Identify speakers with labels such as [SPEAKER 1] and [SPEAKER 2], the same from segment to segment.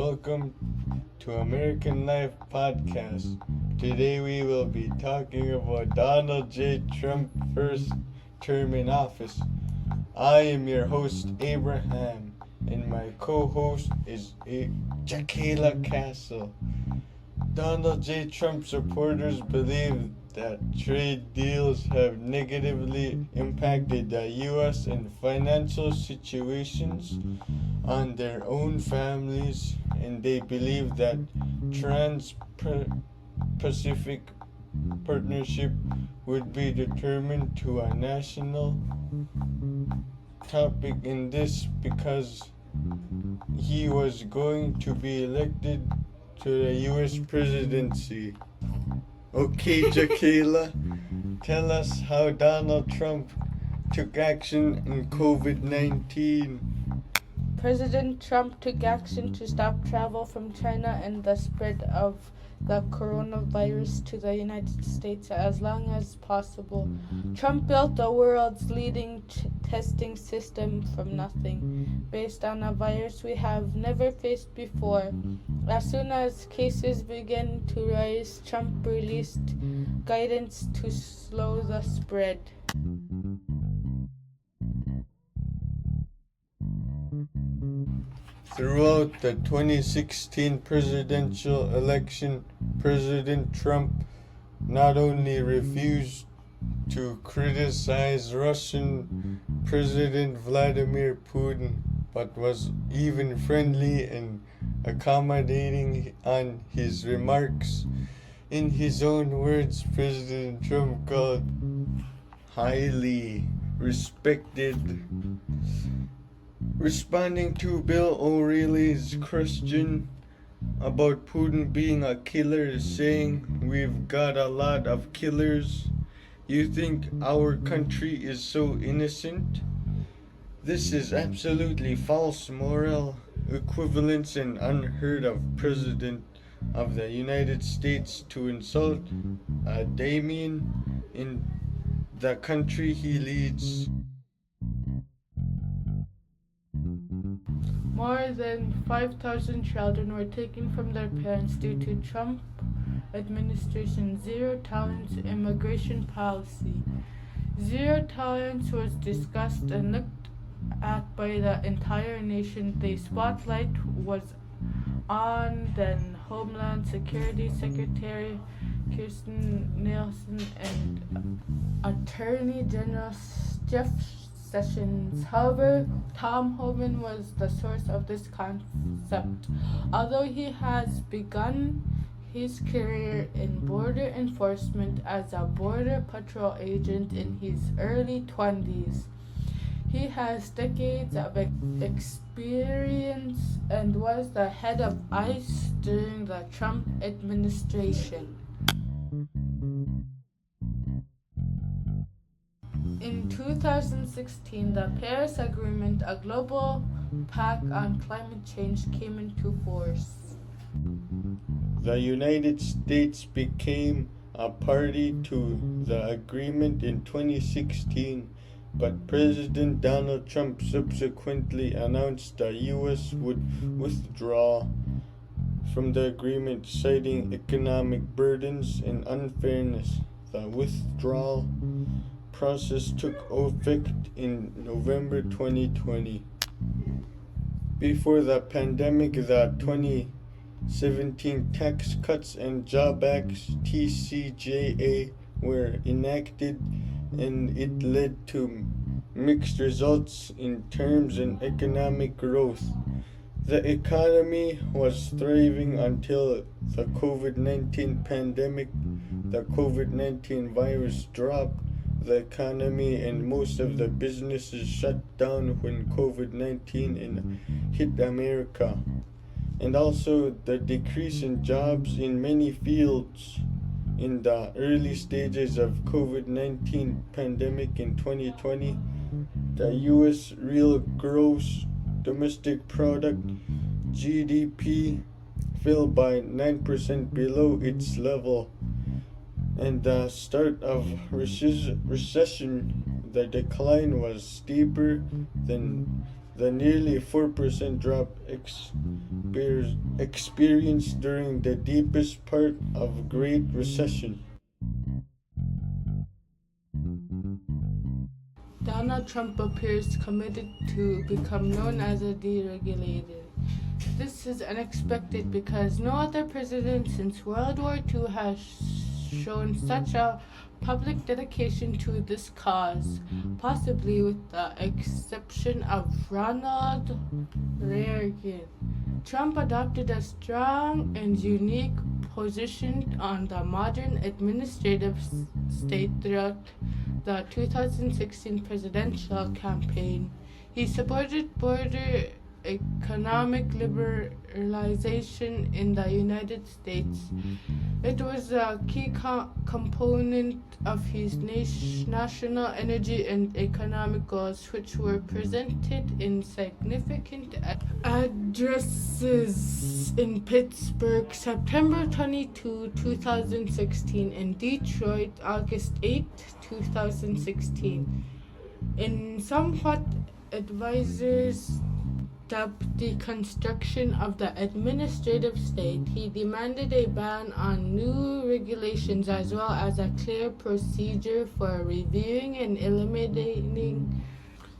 [SPEAKER 1] welcome to American Life Podcast. Today we will be talking about Donald J. Trump first term in office. I am your host Abraham, and my co-host is Jakayla Castle. Donald J. Trump supporters believe that trade deals have negatively impacted the U.S. and financial situations on their own families, and they believe that Trans-Pacific Partnership would be determined to a national topic in this because he was going to be elected to the U.S. presidency. Okay, Jakayla, tell us how Donald Trump took action in COVID-19.
[SPEAKER 2] President Trump took action to stop travel from China and the spread of the coronavirus to the United States as long as possible. Trump built the world's leading testing system from nothing, based on a virus we have never faced before. As soon as cases began to rise, Trump released guidance to slow the spread.
[SPEAKER 1] Throughout the 2016 presidential election, President Trump not only refused to criticize Russian President Vladimir Putin, but was even friendly and accommodating on his remarks. In his own words, President Trump called highly respected. Responding to Bill O'Reilly's question about Putin being a killer, saying, "We've got a lot of killers. You think our country is so innocent? This is absolutely false moral equivalence and unheard of President of the United States to insult a daemon in the country he leads."
[SPEAKER 2] More than 5,000 children were taken from their parents due to Trump administration's zero-tolerance immigration policy. Zero tolerance was discussed and looked at by the entire nation. The spotlight was on then Homeland Security Secretary Kirstjen Nielsen and Attorney General Jeff Sessions. However, Tom Homan was the source of this concept. Although he has begun his career in border enforcement as a border patrol agent in his early 20s, he has decades of experience and was the head of ICE during the Trump administration. In 2016, the Paris Agreement, a global pact on climate change, came into force.
[SPEAKER 1] The United States became a party to the agreement in 2016, but President Donald Trump subsequently announced the U.S. would withdraw from the agreement, citing economic burdens and unfairness. The withdrawal process took effect in November 2020. Before the pandemic, the 2017 Tax Cuts and Jobs Act (TCJA) were enacted, and it led to mixed results in terms of economic growth. The economy was thriving until the COVID-19 pandemic. The COVID-19 virus dropped the economy, and most of the businesses shut down when COVID-19 hit America. And also the decrease in jobs in many fields in the early stages of COVID-19 pandemic in 2020. The U.S. real gross domestic product (GDP) fell by 9% below its level. And the start of recession, the decline was steeper than the nearly 4% drop experienced during the deepest part of Great Recession.
[SPEAKER 2] Donald Trump appears committed to become known as a deregulator. This is unexpected because no other president since World War II has shown such a public dedication to this cause, possibly with the exception of Ronald Reagan. Trump adopted a strong and unique position on the modern administrative state throughout the 2016 presidential campaign. He supported border economic liberalization in the United States. It was a key component of his national energy and economic goals, which were presented in significant addresses in Pittsburgh, September 22, 2016, and Detroit, August 8, 2016. In somewhat advisors dubbed the construction of the administrative state, he demanded a ban on new regulations as well as a clear procedure for reviewing and eliminating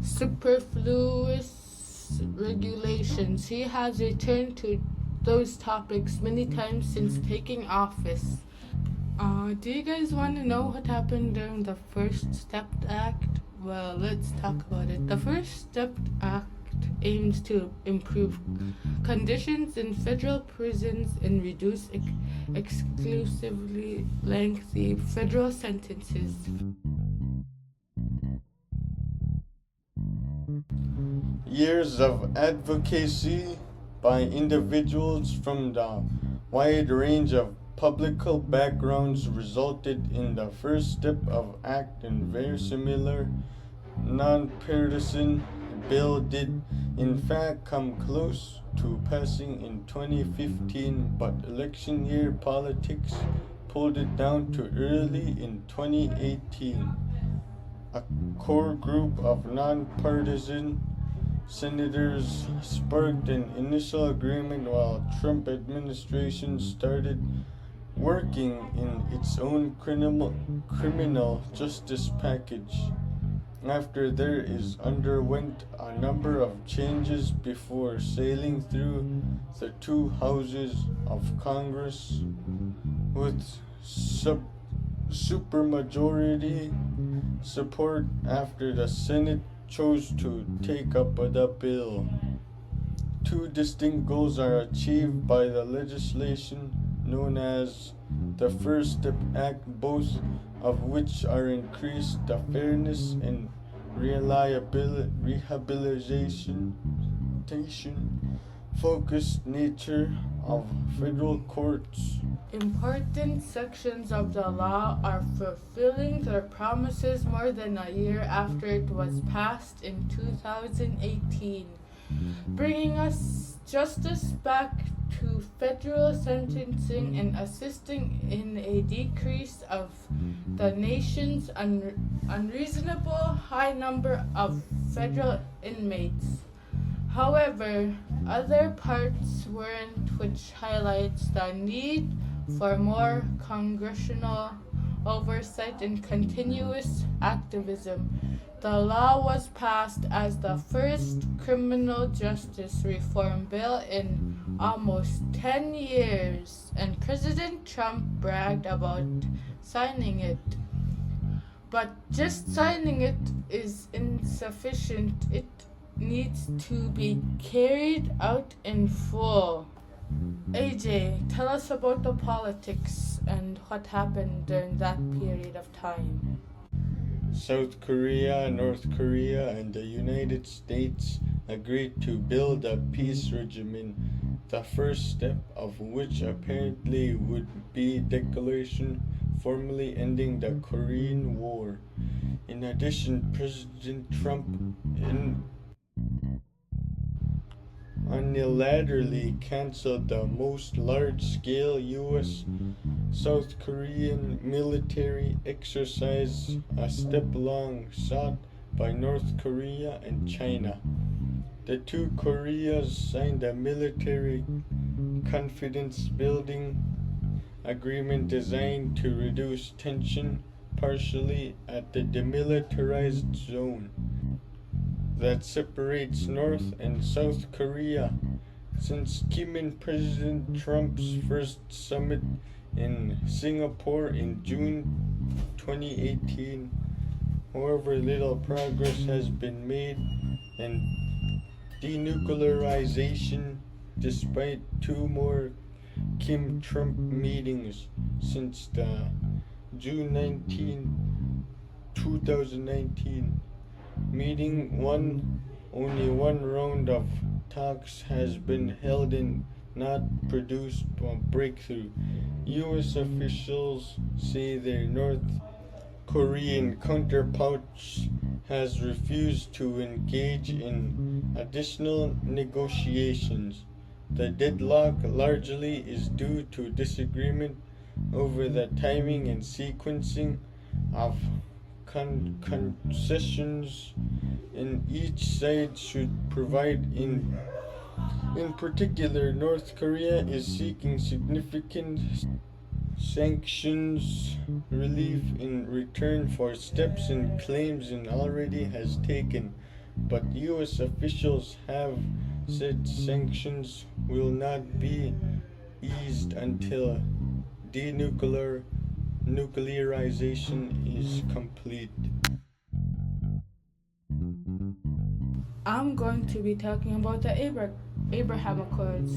[SPEAKER 2] superfluous regulations. He has returned to those topics many times since taking office. Do you guys want to know what happened during the First Step Act? Well, let's talk about it. The First Step Act aims to improve conditions in federal prisons and reduce exclusively lengthy federal sentences.
[SPEAKER 1] Years of advocacy by individuals from the wide range of political backgrounds resulted in the First Step of Act, and very similar non-partisan bill did in fact come close to passing in 2015, but election year politics pulled it down to early in 2018. A core group of non-partisan senators sparked an initial agreement while Trump administration started working in its own criminal justice package. After there is underwent a number of changes before sailing through the two houses of Congress with supermajority support after the Senate chose to take up the bill. Two distinct goals are achieved by the legislation known as the First Step Act, both of which are increased the fairness and rehabilitation focused nature of federal courts.
[SPEAKER 2] Important sections of the law are fulfilling their promises more than a year after it was passed in 2018, bringing us justice back to federal sentencing and assisting in a decrease of the nation's unreasonable high number of federal inmates. However, other parts weren't, which highlights the need for more congressional oversight and continuous activism. The law was passed as the first criminal justice reform bill in almost 10 years, and President Trump bragged about signing it. But just signing it is insufficient. It needs to be carried out in full. AJ, tell us about the politics and what happened during that period of time.
[SPEAKER 1] South Korea, North Korea, and the United States agreed to build a peace regimen, the first step of which apparently would be declaration formally ending the Korean War. In addition, President Trump unilaterally canceled the most large-scale U.S. South Korean military exercise, a step long sought by North Korea and China. the two Koreas signed a military confidence building agreement designed to reduce tension partially at the demilitarized zone that separates North and South Korea. Since Kim and President Trump's first summit in Singapore in June 2018, however, little progress has been made in denuclearization despite two more Kim-Trump meetings since the June 2019 meeting. Only one round of talks has been held and not produced a breakthrough. U.S. officials say their North Korean counterparts has refused to engage in additional negotiations. The deadlock largely is due to disagreement over the timing and sequencing of concessions in each side should provide. In particular, North Korea is seeking significant sanctions relief in return for steps and claims it already has taken, but U.S. officials have said sanctions will not be eased until denuclearization is complete.
[SPEAKER 2] I'm going to be talking about the Abraham Accords.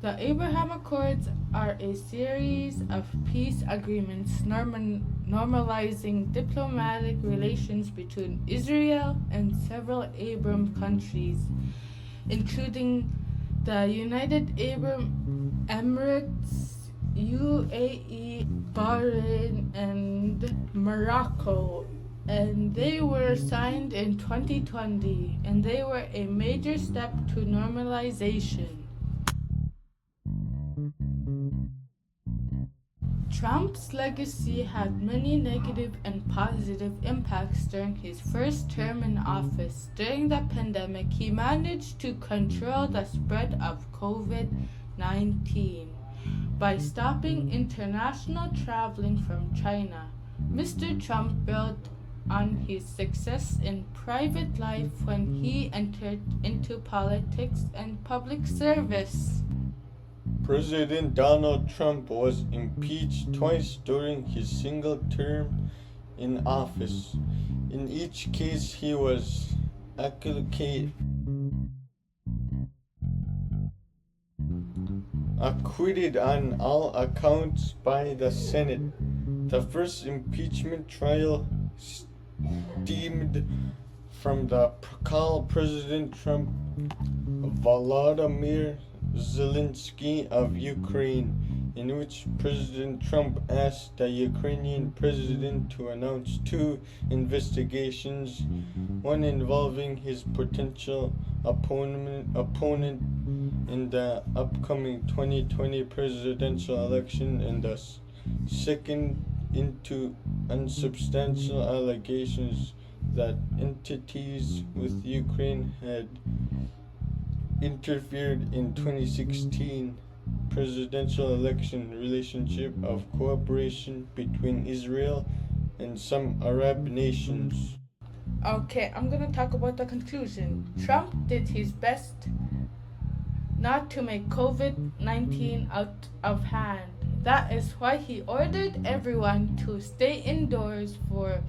[SPEAKER 2] The Abraham Accords are a series of peace agreements normalizing diplomatic relations between Israel and several Arab countries, including the United Arab Emirates, UAE, Bahrain, and Morocco. And they were signed in 2020, and they were a major step to normalization. Trump's legacy had many negative and positive impacts during his first term in office. During the pandemic, he managed to control the spread of COVID-19 by stopping international traveling from China. Mr. Trump built on his success in private life when he entered into politics and public service.
[SPEAKER 1] President Donald Trump was impeached twice during his single term in office. In each case, he was acquitted on all accounts by the Senate. The first impeachment trial stemmed from the call President Trump Volodymyr Zelensky of Ukraine, in which President Trump asked the Ukrainian president to announce two investigations, one involving his potential opponent in the upcoming 2020 presidential election, and the second into unsubstantial allegations that entities with Ukraine had interfered in 2016 presidential election relationship of cooperation between Israel and some Arab nations.
[SPEAKER 2] Okay, I'm gonna talk about the conclusion. Trump did his best not to make COVID-19 out of hand. That is why he ordered everyone to stay indoors for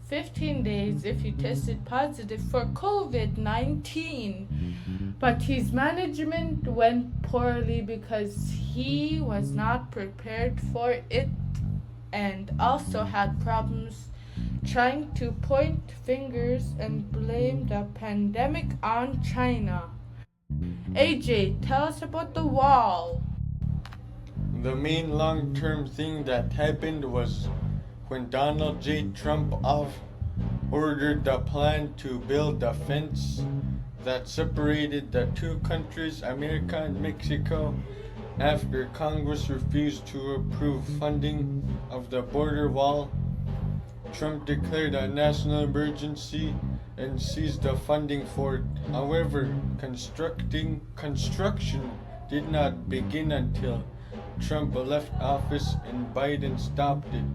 [SPEAKER 2] 15 days if you tested positive for COVID-19. But his management went poorly because he was not prepared for it and also had problems trying to point fingers and blame the pandemic on China. AJ, tell us about the wall.
[SPEAKER 1] The main long-term thing that happened was when Donald J. Trump ordered the plan to build a fence that separated the two countries, America and Mexico, after Congress refused to approve funding of the border wall. Trump declared a national emergency and seized the funding for it. However, construction did not begin until Trump left office and Biden stopped it.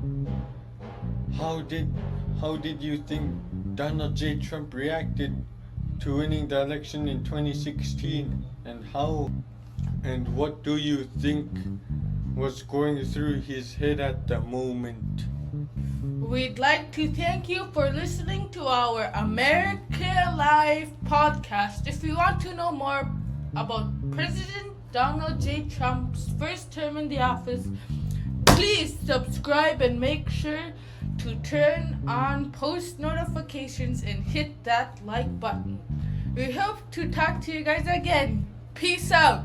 [SPEAKER 1] How did you think Donald J. Trump reacted to winning the election in 2016, and what do you think was going through his head at the moment?
[SPEAKER 2] We'd like to thank you for listening to our America Live podcast. If you want to know more about President Donald J. Trump's first term in the office, please subscribe and make sure to turn on post notifications and hit that like button. We hope to talk to you guys again. Peace out.